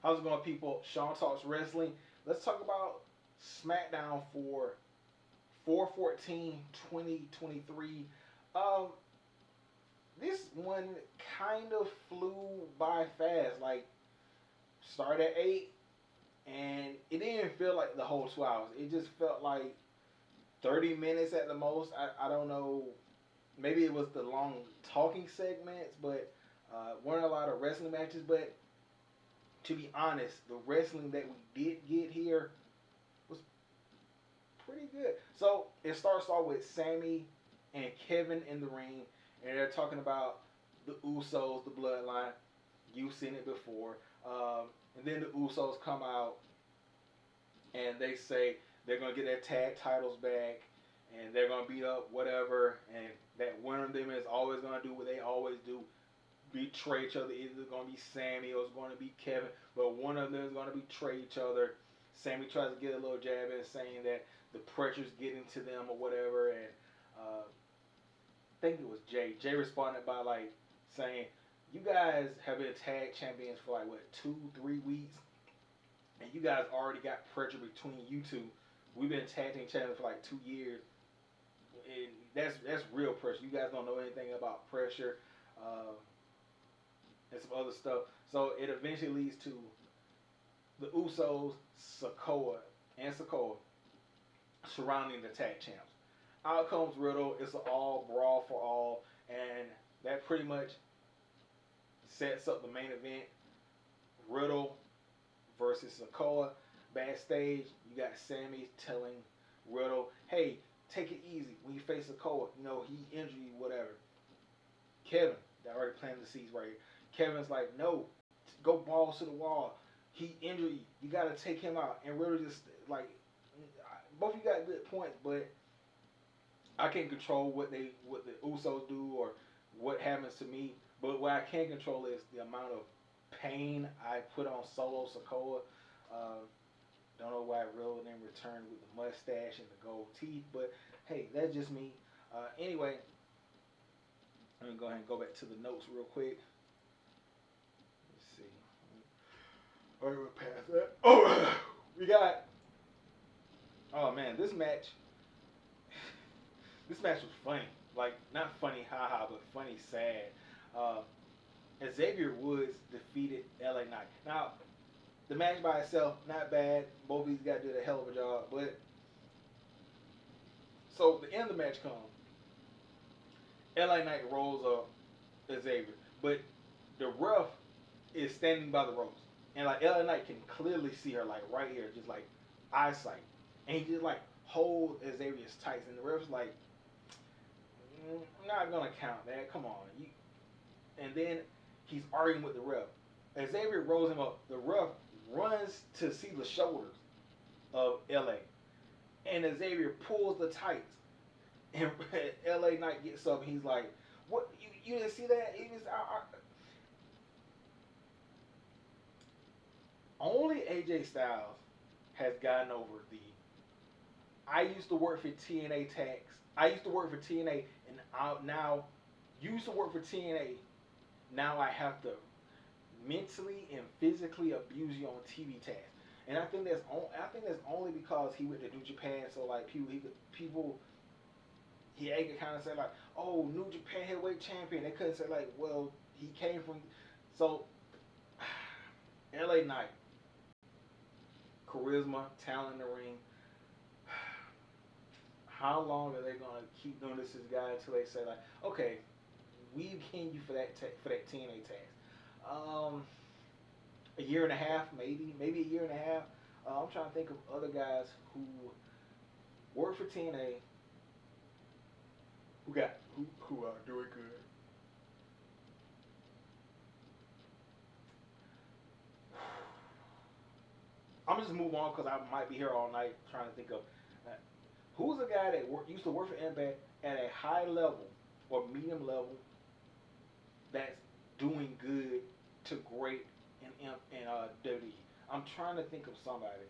How's it going, people? Sean Talks Wrestling. Let's talk about SmackDown for 4/14/2023. Um, this one kind of flew by fast. Like, started at 8, and it didn't feel like the whole 2 hours. It just felt like 30 minutes at the most. I don't know. Maybe it was the long talking segments, but weren't a lot of wrestling matches. But to be honest, the wrestling that we did get here was pretty good. So it starts off with Sammy and Kevin in the ring, and they're talking about the Usos, the Bloodline. You've seen it before. And then the Usos come out and they say they're gonna get their tag titles back, and they're gonna beat up whatever, and that one of them is always gonna do what they always do, betray each other. Either it's gonna be Sammy or it's gonna be Kevin, but one of them is gonna betray each other. Sammy tries to get a little jab in, saying that the pressure's getting to them or whatever, and I think it was Jay. Jay responded by like saying, "You guys have been tag champions for like what 2, 3 weeks, and you guys already got pressure between you two. We've been tag team champions for like 2 years, and that's real pressure. You guys don't know anything about pressure." And some other stuff. So it eventually leads to the Usos, Sikoa surrounding the tag champs. Out comes Riddle. It's an all brawl for all, and that pretty much sets up the main event. Riddle versus Sikoa. Backstage, you got Sammy telling Riddle, "Hey, take it easy when you face Sikoa. You know he injured you, whatever." Kevin, that already planted the seeds right here. Kevin's like, "No, go balls to the wall. He injured you. You got to take him out." And Riddle just like, both of you got good points, but I can't control what the Usos do or what happens to me. But what I can control is the amount of pain I put on Solo Sikoa. Don't know why Riddle then returned with the mustache and the gold teeth, but hey, that's just me. Anyway, let me go ahead and go back to the notes real quick. Let's see. All right, we're past that. Oh, we got. Oh man, this match. This match was funny. Like, not funny, haha, but funny, sad. Uh, Xavier Woods defeated LA Knight. Now, the match by itself, not bad. Both of these guys did a hell of a job. But, so the end of the match comes. LA Knight rolls up Xavier. But the ref is standing by the ropes. And, like, LA Knight can clearly see her, like, right here, just, like, eyesight. And he just, like, hold Xavier's tights. And the ref's like, "I'm not going to count that. Come on." And then he's arguing with the ref. Xavier rolls him up. The ref runs to see the shoulders of LA. And Xavier pulls the tights. And LA Knight gets up and he's like, "What? You didn't see that?" He was, only AJ Styles has gotten over the "I used to work for TNA tax. I used to work for TNA, and now used to work for TNA. Now I have to mentally and physically abuse you on TV tax." And I think that's only because he went to New Japan. So like people he could kind of say like, "Oh, New Japan heavyweight champion." They couldn't say like, "Well, he came from." So LA Knight, charisma, talent in the ring. How long are they gonna keep doing this guy until they say like, "Okay, we can you for that TNA tax"? A year and a half, maybe a year and a half. I'm trying to think of other guys who work for TNA who are doing good. I'm just move on because I might be here all night trying to think of who's a guy that used to work for Impact at a high level or medium level that's doing good to great in WWE. I'm trying to think of somebody.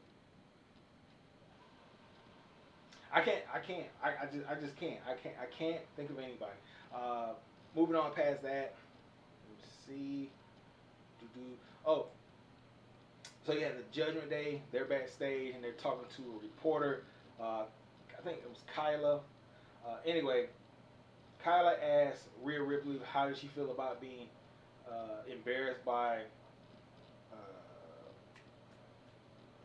I just can't. I can't think of anybody. Uh, Moving on past that. Let's see. Oh, So yeah, the Judgment Day, they're backstage and they're talking to a reporter. I think it was Kyla. Anyway, Kyla asked Rhea Ripley how did she feel about being embarrassed by uh,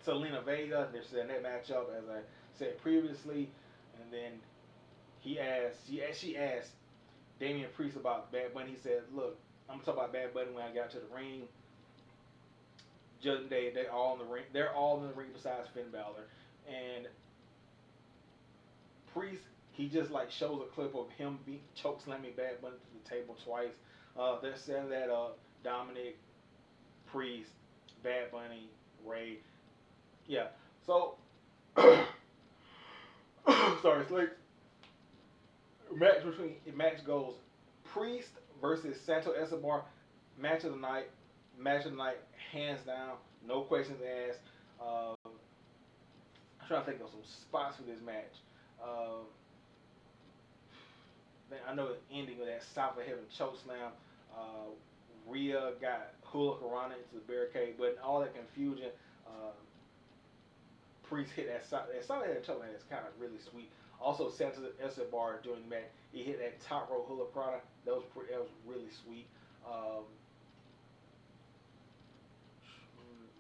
Selena Vega. They're setting that matchup as I said previously, and then she asked Damian Priest about Bad Bunny. He said, "Look, I'm gonna talk about Bad Bunny when I got to the ring. Judgment Day, they're all in the ring. They're all in the ring besides Finn Balor, and Priest, he just like shows a clip of him choke slamming Bad Bunny to the table twice. They're setting that up. Dominic, Priest, Bad Bunny, Ray. Yeah. So, sorry, it's like match goes Priest versus Santo Escobar. Match of the night. Match of the night, hands down, no questions asked. I'm trying to think of some spots for this match. Uh, I know the ending of that South of Heaven choke slam. Uh, Rhea got Hula Harana into the barricade, but in all that confusion, uh, Priest hit that South of Heaven choke slam. It's kind of really sweet. Also, Santos Escobar during the match, he hit that top row Hula Prada. That was really sweet.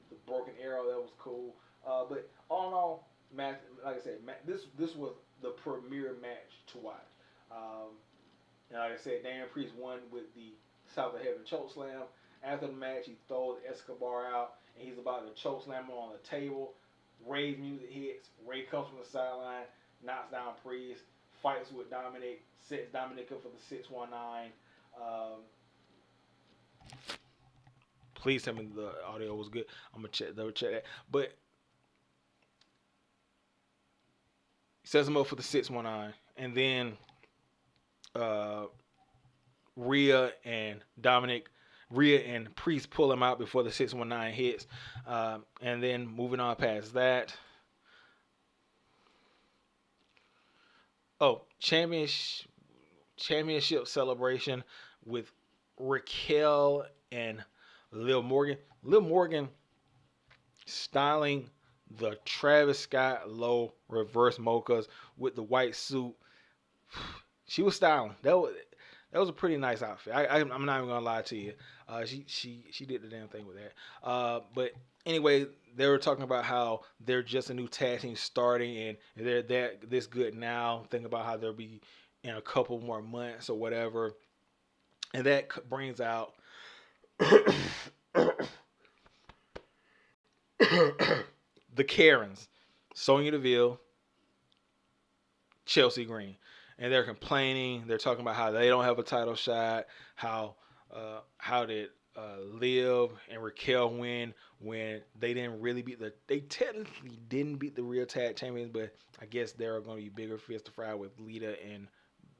The broken arrow, that was cool. But all in all, match, like I said, this was the premier match to watch. Um, And like I said, Damian Priest won with the South of Heaven choke slam. After the match, he throws Escobar out, and he's about to choke slam him on the table. Ray's music hits. Ray comes from the sideline, knocks down Priest, fights with Dominic, sets Dominic up for the 619. Um, please tell me the audio was good. I'm gonna double check that. But he sets him up for the 619, and then uh, Rhea and Dominic, Rhea and Priest pull him out before the 619 hits. And then moving on past that. Oh, championship celebration with Raquel and Lil Morgan. Lil Morgan styling the Travis Scott low reverse mochas with the white suit. She was styling. That was a pretty nice outfit. I'm not even gonna lie to you. She did the damn thing with that. But anyway, they were talking about how they're just a new tag team starting and they're this good now. Think about how they'll be in a couple more months or whatever, and that brings out the Karens, Sonya Deville, Chelsea Green, and they're complaining. They're talking about how they don't have a title shot. How did Liv and Raquel win when they didn't really they technically didn't beat the real tag champions, but I guess there are going to be bigger fish to fry with Lita and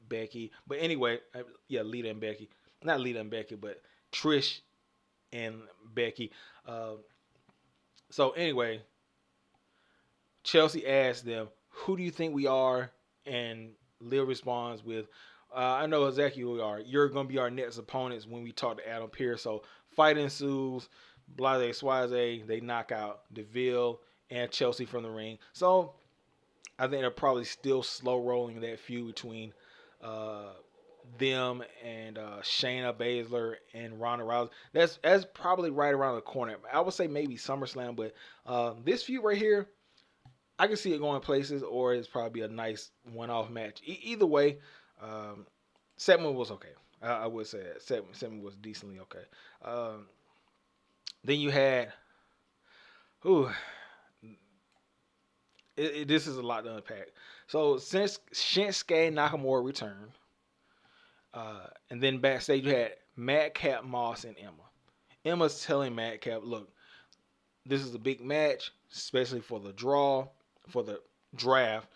Becky. But anyway, yeah, Lita and Becky, not Lita and Becky, but Trish and Becky. So anyway, Chelsea asked them, "Who do you think we are?" And Liv responds with, "I know exactly who we are. You're going to be our next opponents when we talk to Adam Pearce." So fight ensues. Blase Suarez, they knock out Deville and Chelsea from the ring. So I think they're probably still slow rolling that feud between them and Shayna Baszler and Ronda Rousey. That's probably right around the corner. I would say maybe SummerSlam, but this feud right here, I can see it going places, or it's probably a nice one-off match. Either way, segment was okay. I would say that segment was decently okay. Then you had, ooh, this is a lot to unpack. So since Shinsuke Nakamura returned, and then backstage you had Madcap Moss and Emma. Emma's telling Madcap, "Look, this is a big match, especially for the draft.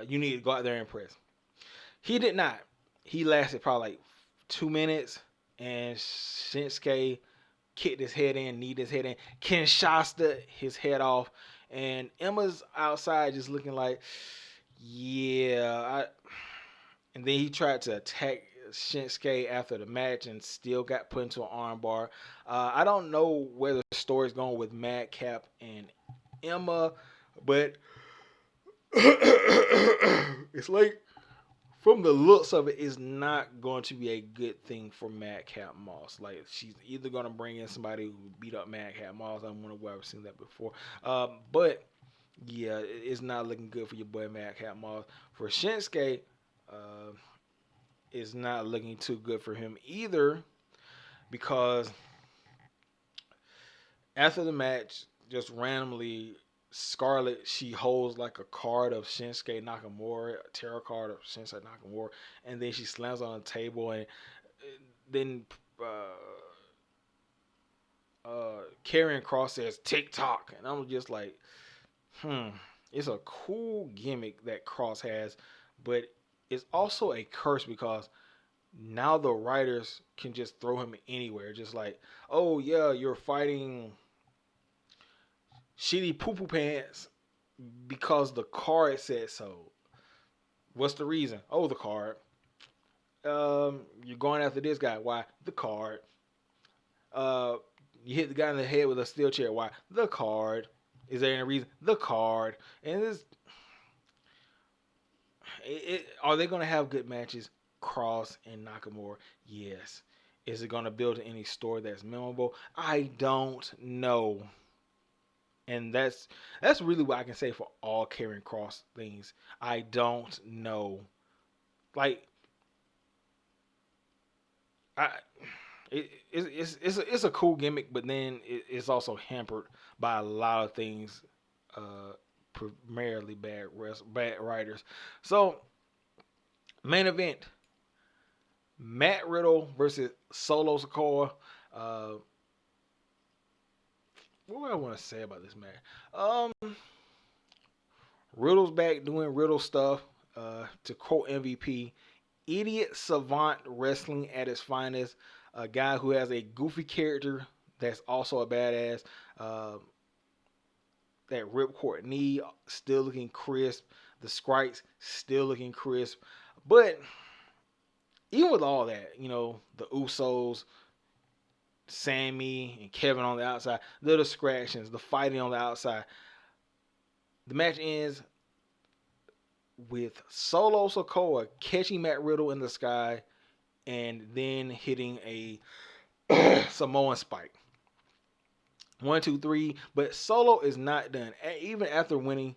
You need to go out there and impress." He did not. He lasted probably like 2 minutes, and Shinsuke kicked his head in, kneed his head in, Kinshasa his head off, and Emma's outside just looking like, yeah. And then he tried to attack Shinsuke after the match and still got put into an armbar. I don't know where the story's going with Madcap and Emma, but it's like from the looks of it, it's not going to be a good thing for Madcap Moss. Like she's either going to bring in somebody who beat up Madcap Moss. I don't know where I've seen that before, but yeah, it's not looking good for your boy Madcap Moss. For Shinsuke, it's not looking too good for him either because after the match, just randomly, Scarlett, she holds like a card of Shinsuke Nakamura, a tarot card of Shinsuke Nakamura, and then she slams on the table, and then Karrion Kross says TikTok, and I'm just like, it's a cool gimmick that Kross has, but it's also a curse because now the writers can just throw him anywhere, just like, oh yeah, you're fighting shitty poo poo pants because the card said so. What's the reason? Oh, the card. You're going after this guy. Why? The card. Uh, you hit the guy in the head with a steel chair. Why? The card. Is there any reason? The card. And are they going to have good matches? Kross and Nakamura? Yes. Is it going to build any story that's memorable? I don't know. And that's really what I can say for all Karrion Kross things. I don't know. Like, it's a cool gimmick, but then it's also hampered by a lot of things, primarily bad writers. So, main event: Matt Riddle versus Solo Sikoa. What do I want to say about this match? Riddle's back doing Riddle stuff. To quote MVP, idiot savant wrestling at its finest. A guy who has a goofy character that's also a badass. That ripcord knee still looking crisp. The sprites still looking crisp. But even with all that, the Usos, Sammy and Kevin on the outside, the distractions, the fighting on the outside. The match ends with Solo Sikoa catching Matt Riddle in the sky and then hitting a Samoan spike. 1, 2, 3. But Solo is not done. Even after winning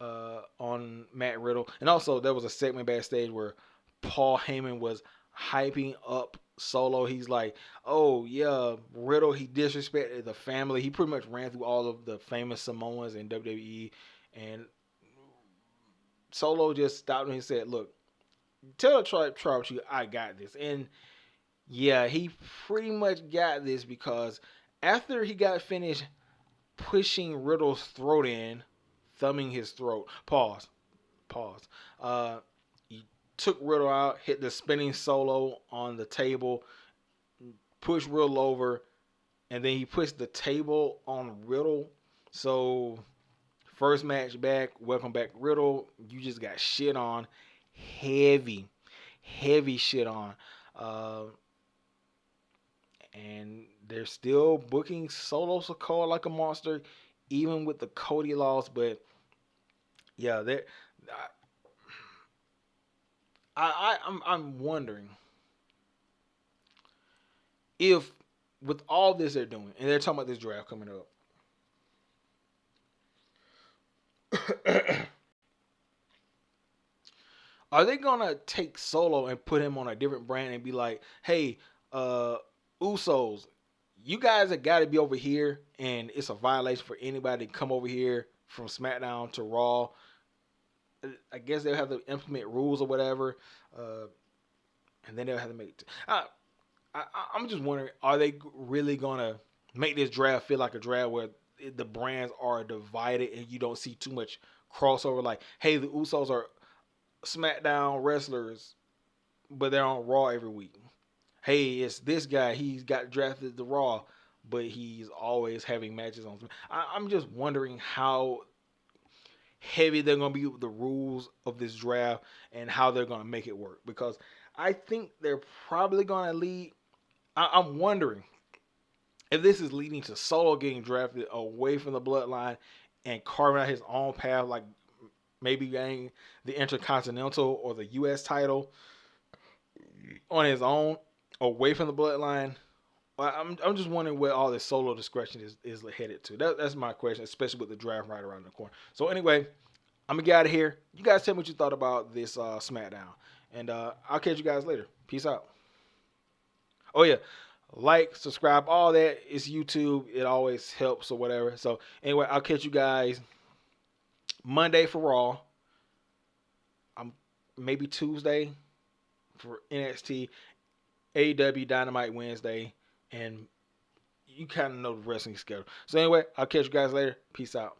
on Matt Riddle. And also, there was a segment backstage where Paul Heyman was hyping up Solo. He's like, oh, yeah, Riddle, he disrespected the family. He pretty much ran through all of the famous Samoans in WWE. And Solo just stopped him and said, look, tell the tribe chief I got this. And yeah, he pretty much got this because after he got finished pushing Riddle's throat in, thumbing his throat, pause. He took Riddle out, hit the spinning solo on the table, pushed Riddle over, and then he pushed the table on Riddle. So, first match back, welcome back Riddle. You just got shit on. Heavy shit on. And they're still booking Solo Sikoa like a monster, even with the Cody loss. But yeah, I'm wondering if with all this they're doing, and they're talking about this draft coming up. Are they gonna take Solo and put him on a different brand and be like, hey, Usos, you guys have got to be over here, and it's a violation for anybody to come over here from SmackDown to Raw. I guess they'll have to implement rules or whatever, and then they'll have to make. I'm just wondering, are they really gonna make this draft feel like a draft where the brands are divided and you don't see too much crossover? Like, hey, the Usos are SmackDown wrestlers, but they're on Raw every week. Hey, it's this guy. He's got drafted to Raw, but he's always having matches on. I'm just wondering how heavy they're going to be with the rules of this draft and how they're going to make it work. Because I think they're probably gonna lead. I'm wondering if this is leading to Solo getting drafted away from the bloodline and carving out his own path, like maybe getting the Intercontinental or the U.S. title on his own, away from the bloodline. I'm just wondering where all this Solo discretion is headed to. That's my question, especially with the draft right around the corner. So anyway, I'm gonna get out of here. You guys tell me what you thought about this SmackDown, and I'll catch you guys later. Peace out. Oh yeah, like, subscribe, all that. It's YouTube. It always helps or whatever. So anyway, I'll catch you guys Monday for Raw. I'm maybe Tuesday for NXT, AEW Dynamite Wednesday, and you kind of know the wrestling schedule. So anyway, I'll catch you guys later. Peace out.